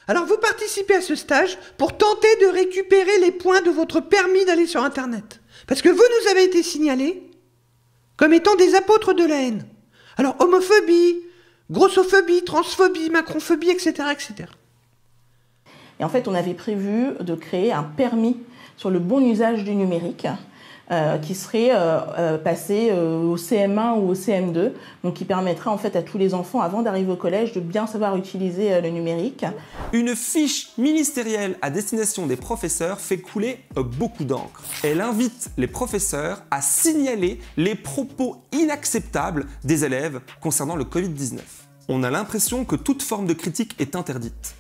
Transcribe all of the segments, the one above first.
Alors vous participez à ce stage pour tenter de récupérer les points de votre permis d'aller sur Internet. Parce que vous nous avez été signalés comme étant des apôtres de la haine. Alors homophobie, grossophobie, transphobie, macronphobie, etc., etc. Et en fait, on avait prévu de créer un permis sur le bon usage du numérique qui serait passé au CM1 ou au CM2, donc qui permettra en fait à tous les enfants, avant d'arriver au collège, de bien savoir utiliser le numérique. Une fiche ministérielle à destination des professeurs fait couler beaucoup d'encre. Elle invite les professeurs à signaler les propos inacceptables des élèves concernant le Covid-19. On a l'impression que toute forme de critique est interdite.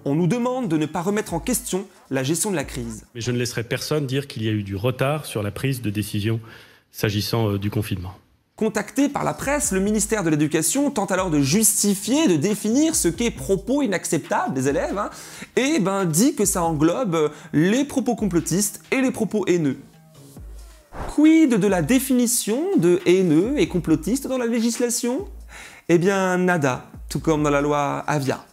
On nous demande de ne pas remettre en question la gestion de la crise. Mais je ne laisserai personne dire qu'il y a eu du retard sur la prise de décision s'agissant du confinement. Contacté par la presse, le ministère de l'Éducation tente alors de justifier, de définir ce qu'est propos inacceptables des élèves, et dit que ça englobe les propos complotistes et les propos haineux. Quid de la définition de haineux et complotiste dans la législation? Eh bien, nada, tout comme dans la loi Avia.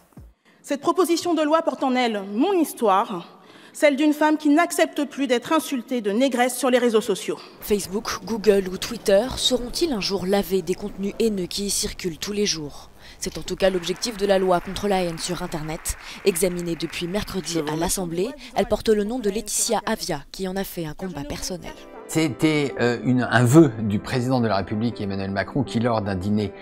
Cette proposition de loi porte en elle mon histoire, celle d'une femme qui n'accepte plus d'être insultée de négresse sur les réseaux sociaux. Facebook, Google ou Twitter seront-ils un jour lavés des contenus haineux qui y circulent tous les jours? C'est en tout cas l'objectif de la loi contre la haine sur Internet. Examinée depuis mercredi à l'Assemblée, elle porte le nom de Laetitia Avia, qui en a fait un combat personnel. C'était un vœu du président de la République Emmanuel Macron qui, lors d'un dîner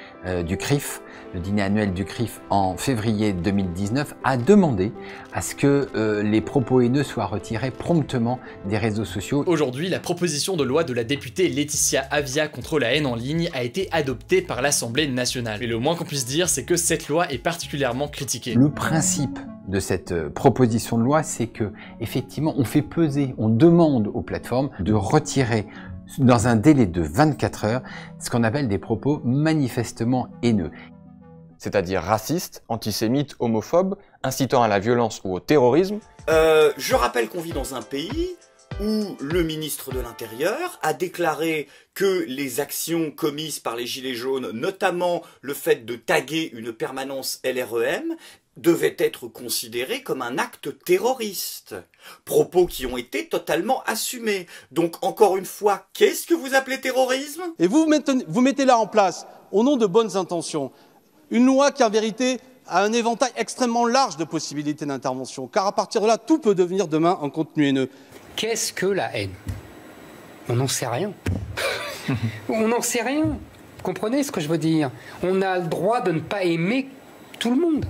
du CRIF, le dîner annuel du CRIF en février 2019, a demandé à ce que les propos haineux soient retirés promptement des réseaux sociaux. Aujourd'hui, la proposition de loi de la députée Laetitia Avia contre la haine en ligne a été adoptée par l'Assemblée nationale. Mais le moins qu'on puisse dire, c'est que cette loi est particulièrement critiquée. Le principe de cette proposition de loi, c'est que effectivement, on fait peser, on demande aux plateformes de retirer dans un délai de 24 heures ce qu'on appelle des propos manifestement haineux. C'est-à-dire racistes, antisémites, homophobes, incitant à la violence ou au terrorisme. Je rappelle qu'on vit dans un pays où le ministre de l'Intérieur a déclaré que les actions commises par les Gilets jaunes, notamment le fait de taguer une permanence LREM, devaient être considérées comme un acte terroriste. Propos qui ont été totalement assumés. Donc, encore une fois, qu'est-ce que vous appelez terrorisme? Et vous mettez là en place, au nom de bonnes intentions, une loi qui, en vérité, a un éventail extrêmement large de possibilités d'intervention, car à partir de là, tout peut devenir demain un contenu haineux. Qu'est-ce que la haine? On n'en sait rien. On n'en sait rien. Vous comprenez ce que je veux dire? On a le droit de ne pas aimer tout le monde.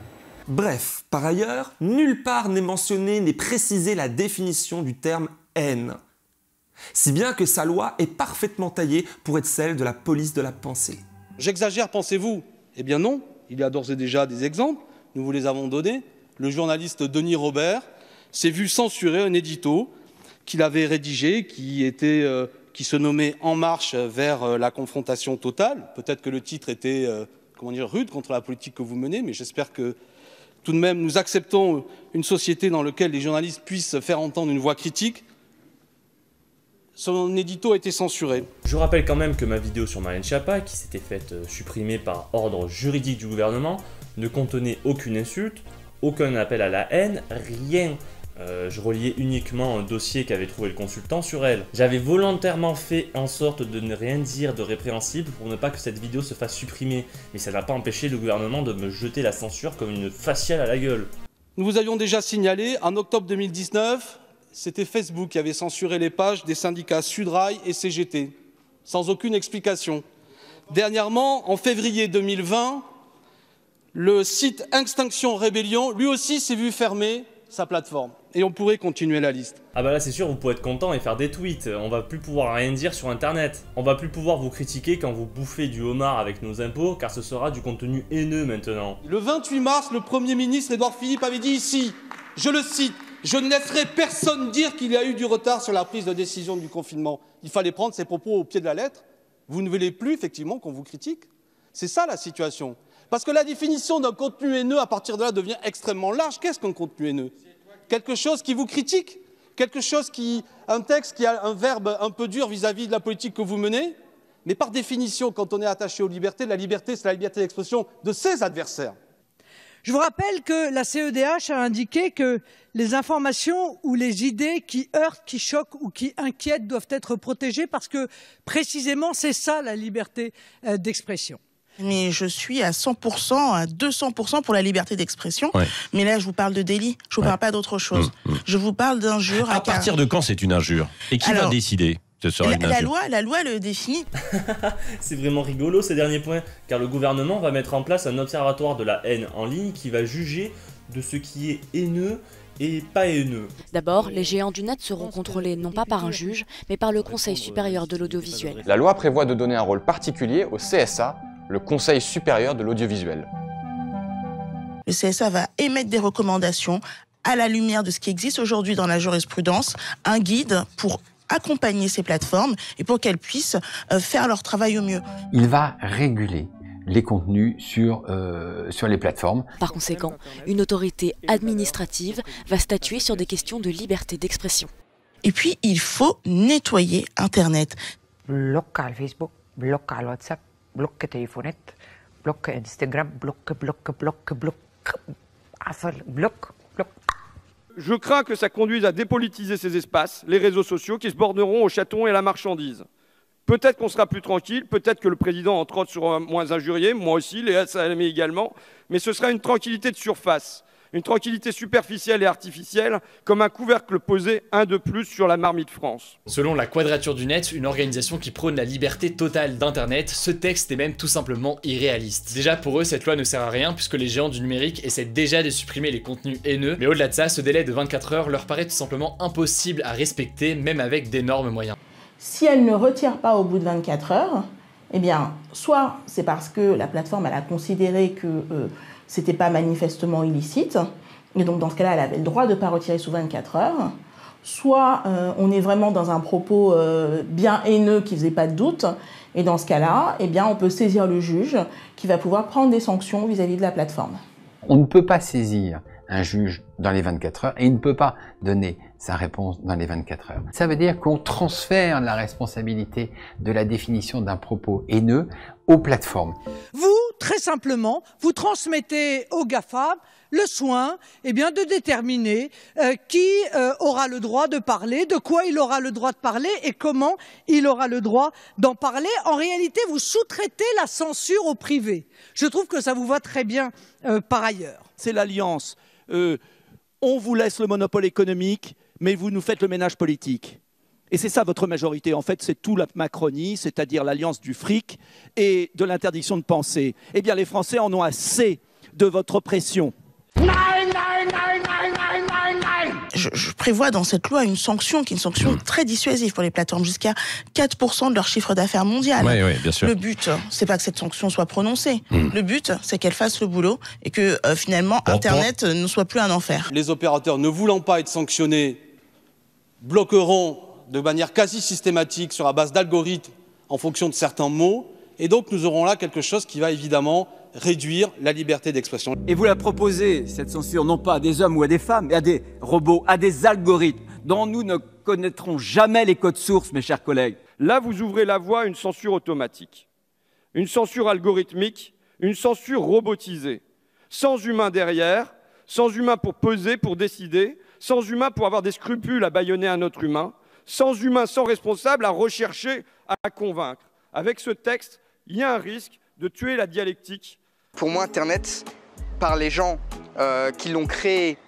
Bref, par ailleurs, nulle part n'est mentionné n'est précisé la définition du terme haine. Si bien que sa loi est parfaitement taillée pour être celle de la police de la pensée. J'exagère, pensez-vous? Eh bien non, il y a d'ores et déjà des exemples, nous vous les avons donnés. Le journaliste Denis Robert s'est vu censurer un édito qu'il avait rédigé, qui se nommait « En marche vers la confrontation totale ». Peut-être que le titre était rude contre la politique que vous menez, mais j'espère que tout de même nous acceptons une société dans laquelle les journalistes puissent faire entendre une voix critique. Son édito a été censuré. Je rappelle quand même que ma vidéo sur Marlène Schiappa, qui s'était faite supprimer par ordre juridique du gouvernement, ne contenait aucune insulte, aucun appel à la haine, rien. Je reliais uniquement un dossier qu'avait trouvé le consultant sur elle. J'avais volontairement fait en sorte de ne rien dire de répréhensible pour ne pas que cette vidéo se fasse supprimer. Mais ça n'a pas empêché le gouvernement de me jeter la censure comme une faciale à la gueule. Nous vous avions déjà signalé, en octobre 2019, c'était Facebook qui avait censuré les pages des syndicats Sudrail et CGT, sans aucune explication. Dernièrement, en février 2020, le site Extinction Rébellion, lui aussi, s'est vu fermer sa plateforme. Et on pourrait continuer la liste. Ah bah là c'est sûr, vous pouvez être content et faire des tweets, on va plus pouvoir rien dire sur internet. On va plus pouvoir vous critiquer quand vous bouffez du homard avec nos impôts, car ce sera du contenu haineux maintenant. Le 28 mars, le Premier ministre Édouard Philippe avait dit ici, je le cite, « Je ne laisserai personne dire qu'il y a eu du retard sur la prise de décision du confinement ». Il fallait prendre ses propos au pied de la lettre. Vous ne voulez plus effectivement qu'on vous critique. C'est ça la situation. Parce que la définition d'un contenu haineux à partir de là devient extrêmement large. Qu'est-ce qu'un contenu haineux? Quelque chose qui vous critique, un texte qui a un verbe un peu dur vis-à-vis de la politique que vous menez. Mais par définition, quand on est attaché aux libertés, la liberté, c'est la liberté d'expression de ses adversaires. Je vous rappelle que la CEDH a indiqué que les informations ou les idées qui heurtent, qui choquent ou qui inquiètent doivent être protégées parce que précisément c'est ça la liberté d'expression. Mais je suis à 100%, à 200% pour la liberté d'expression. Ouais. Mais là, je vous parle de délit. Je vous parle pas d'autre chose. Je vous parle d'injure. À partir de quand c'est une injure? Et qui va décider? La loi le définit. C'est vraiment rigolo ces derniers points, car le gouvernement va mettre en place un observatoire de la haine en ligne qui va juger de ce qui est haineux et pas haineux. D'abord, les géants du net seront contrôlés non pas par un juge, mais par le Conseil supérieur de l'audiovisuel. La loi prévoit de donner un rôle particulier au CSA, le Conseil supérieur de l'audiovisuel. Le CSA va émettre des recommandations à la lumière de ce qui existe aujourd'hui dans la jurisprudence, un guide pour accompagner ces plateformes et pour qu'elles puissent faire leur travail au mieux. Il va réguler les contenus sur les plateformes. Par conséquent, une autorité administrative va statuer sur des questions de liberté d'expression. Et puis, il faut nettoyer Internet. Bloquer Facebook, bloquer WhatsApp, bloquer téléphone, bloquer Instagram, bloquer. Je crains que ça conduise à dépolitiser ces espaces, les réseaux sociaux, qui se borneront aux chatons et à la marchandise. Peut-être qu'on sera plus tranquille, peut-être que le président, entre autres, sera moins injurié, moi aussi, les SALM également, mais ce sera une tranquillité de surface, une tranquillité superficielle et artificielle, comme un couvercle posé un de plus sur la marmite France. Selon la Quadrature du Net, une organisation qui prône la liberté totale d'Internet, ce texte est même tout simplement irréaliste. Déjà pour eux, cette loi ne sert à rien puisque les géants du numérique essaient déjà de supprimer les contenus haineux, mais au-delà de ça, ce délai de 24 heures leur paraît tout simplement impossible à respecter, même avec d'énormes moyens. Si elle ne retire pas au bout de 24 heures, eh bien, soit c'est parce que la plateforme elle a considéré que c'était pas manifestement illicite, et donc dans ce cas-là, elle avait le droit de ne pas retirer sous 24 heures, soit on est vraiment dans un propos bien haineux qui faisait pas de doute, et dans ce cas-là, eh bien, on peut saisir le juge qui va pouvoir prendre des sanctions vis-à-vis de la plateforme. On ne peut pas saisir un juge dans les 24 heures et il ne peut pas donner sa réponse dans les 24 heures. Ça veut dire qu'on transfère la responsabilité de la définition d'un propos haineux aux plateformes. Vous, très simplement, vous transmettez aux GAFA le soin de déterminer qui aura le droit de parler, de quoi il aura le droit de parler et comment il aura le droit d'en parler. En réalité, vous sous-traitez la censure au privé. Je trouve que ça vous va très bien par ailleurs. C'est l'alliance. On vous laisse le monopole économique, mais vous nous faites le ménage politique. Et c'est ça votre majorité. En fait, c'est tout la Macronie, c'est-à-dire l'alliance du fric et de l'interdiction de penser. Eh bien, les Français en ont assez de votre pression. Je prévois dans cette loi une sanction qui est une sanction très dissuasive pour les plateformes, jusqu'à 4% de leur chiffre d'affaires mondial. Oui, bien sûr. Le but, c'est pas que cette sanction soit prononcée. Le but, c'est qu'elle fasse le boulot et que finalement Internet ne soit plus un enfer. Les opérateurs ne voulant pas être sanctionnés bloqueront de manière quasi systématique sur la base d'algorithmes en fonction de certains mots. Et donc nous aurons là quelque chose qui va évidemment réduire la liberté d'expression. Et vous la proposez, cette censure, non pas à des hommes ou à des femmes, mais à des robots, à des algorithmes, dont nous ne connaîtrons jamais les codes sources, mes chers collègues. Là, vous ouvrez la voie à une censure automatique, une censure algorithmique, une censure robotisée, sans humain derrière, sans humain pour peser, pour décider, sans humain pour avoir des scrupules à bâillonner un autre humain, sans humain, sans responsable à rechercher, à convaincre. Avec ce texte, il y a un risque de tuer la dialectique. Pour moi, Internet, par les gens qui l'ont créé,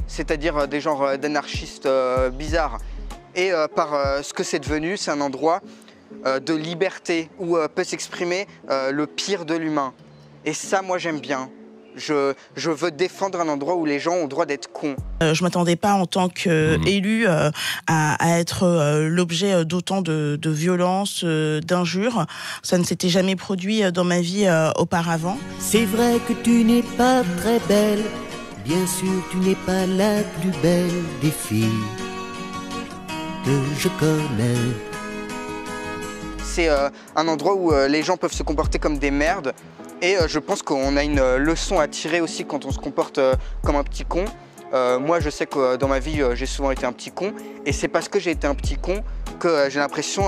c'est-à-dire des genres d'anarchistes bizarres, et par ce que c'est devenu, c'est un endroit de liberté où peut s'exprimer le pire de l'humain. Et ça, moi, j'aime bien. Je veux défendre un endroit où les gens ont le droit d'être cons. Je m'attendais pas en tant qu'élu à être l'objet d'autant de violences, d'injures. Ça ne s'était jamais produit dans ma vie auparavant. C'est vrai que tu n'es pas très belle, bien sûr tu n'es pas la plus belle des filles que je connais. C'est un endroit où les gens peuvent se comporter comme des merdes. Et je pense qu'on a une leçon à tirer aussi quand on se comporte comme un petit con. Moi, je sais que dans ma vie, j'ai souvent été un petit con. Et c'est parce que j'ai été un petit con que j'ai l'impression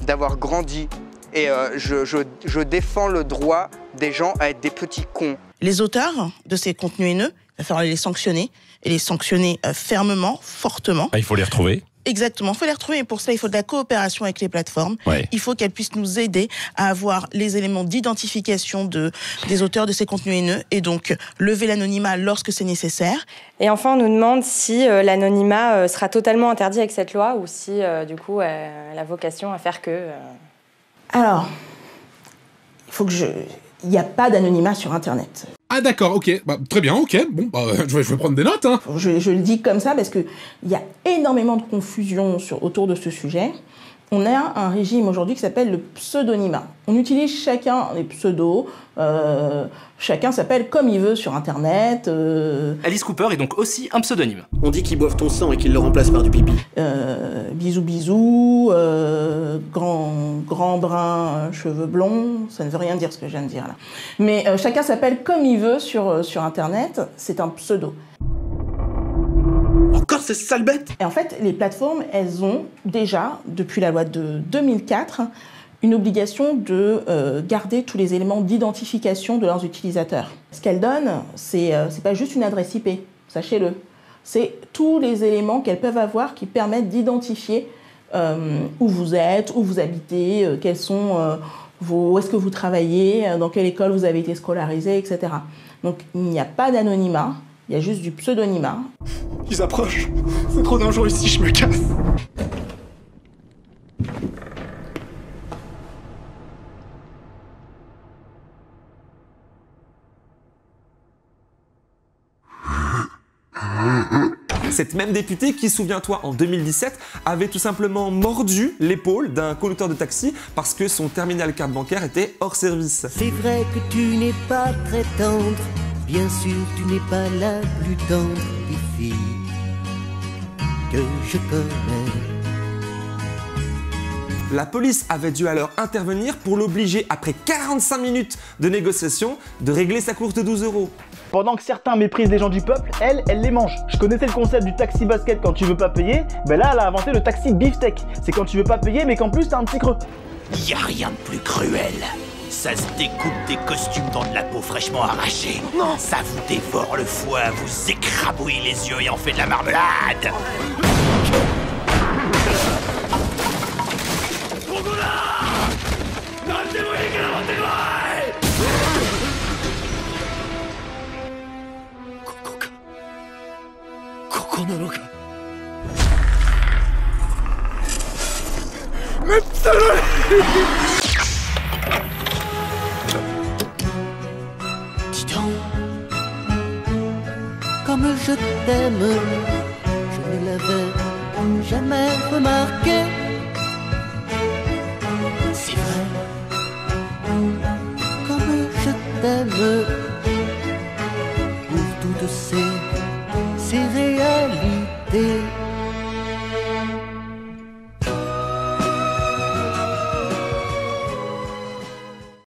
d'avoir grandi et je défends le droit des gens à être des petits cons. Les auteurs de ces contenus haineux, il va falloir les sanctionner, et les sanctionner fermement, fortement. Ah, il faut les retrouver. Exactement, il faut les retrouver, et pour cela, il faut de la coopération avec les plateformes. Ouais. Il faut qu'elles puissent nous aider à avoir les éléments d'identification des auteurs de ces contenus haineux, et donc lever l'anonymat lorsque c'est nécessaire. Et enfin, on nous demande si l'anonymat sera totalement interdit avec cette loi, ou si, du coup, elle a vocation à faire que... Alors, il n'y a pas d'anonymat sur Internet. Ah d'accord, ok, très bien, ok, bon, je vais prendre des notes. Hein. Je le dis comme ça parce qu'il y a énormément de confusion autour de ce sujet. On a un régime aujourd'hui qui s'appelle le pseudonymat. On utilise chacun des pseudos, chacun s'appelle comme il veut sur Internet. Alice Cooper est donc aussi un pseudonyme. On dit qu'ils boivent ton sang et qu'ils le remplacent par du pipi. Bisous bisous, grand brun, cheveux blonds, ça ne veut rien dire ce que je viens de dire là. Mais chacun s'appelle comme il veut sur Internet, c'est un pseudo. Encore ces sales bêtes! Et en fait, les plateformes, elles ont déjà, depuis la loi de 2004, une obligation de garder tous les éléments d'identification de leurs utilisateurs. Ce qu'elles donnent, c'est pas juste une adresse IP, sachez-le. C'est tous les éléments qu'elles peuvent avoir qui permettent d'identifier où vous êtes, où vous habitez, quels sont où est-ce que vous travaillez, dans quelle école vous avez été scolarisé, etc. Donc il n'y a pas d'anonymat, il y a juste du pseudonymat. Ils approchent. C'est trop dangereux ici, je me casse. Cette même députée qui, souviens-toi, en 2017, avait tout simplement mordu l'épaule d'un conducteur de taxi parce que son terminal carte bancaire était hors service. C'est vrai que tu n'es pas très tendre, bien sûr tu n'es pas la plus tendre des filles que je connais. La police avait dû alors intervenir pour l'obliger, après 45 minutes de négociation, de régler sa course de 12 €. Pendant que certains méprisent les gens du peuple, elle les mange. Je connaissais le concept du taxi basket quand tu veux pas payer, ben là elle a inventé le taxi beefsteak. C'est quand tu veux pas payer mais qu'en plus t'as un petit creux. Y a rien de plus cruel. Ça se découpe des costumes dans de la peau fraîchement arrachée. Non. Ça vous dévore le foie, vous écrabouille les yeux et en fait de la marmelade. Dis donc, comme je t'aime, je ne l'avais jamais remarqué. C'est vrai, comme je t'aime, pour toutes ces réalités.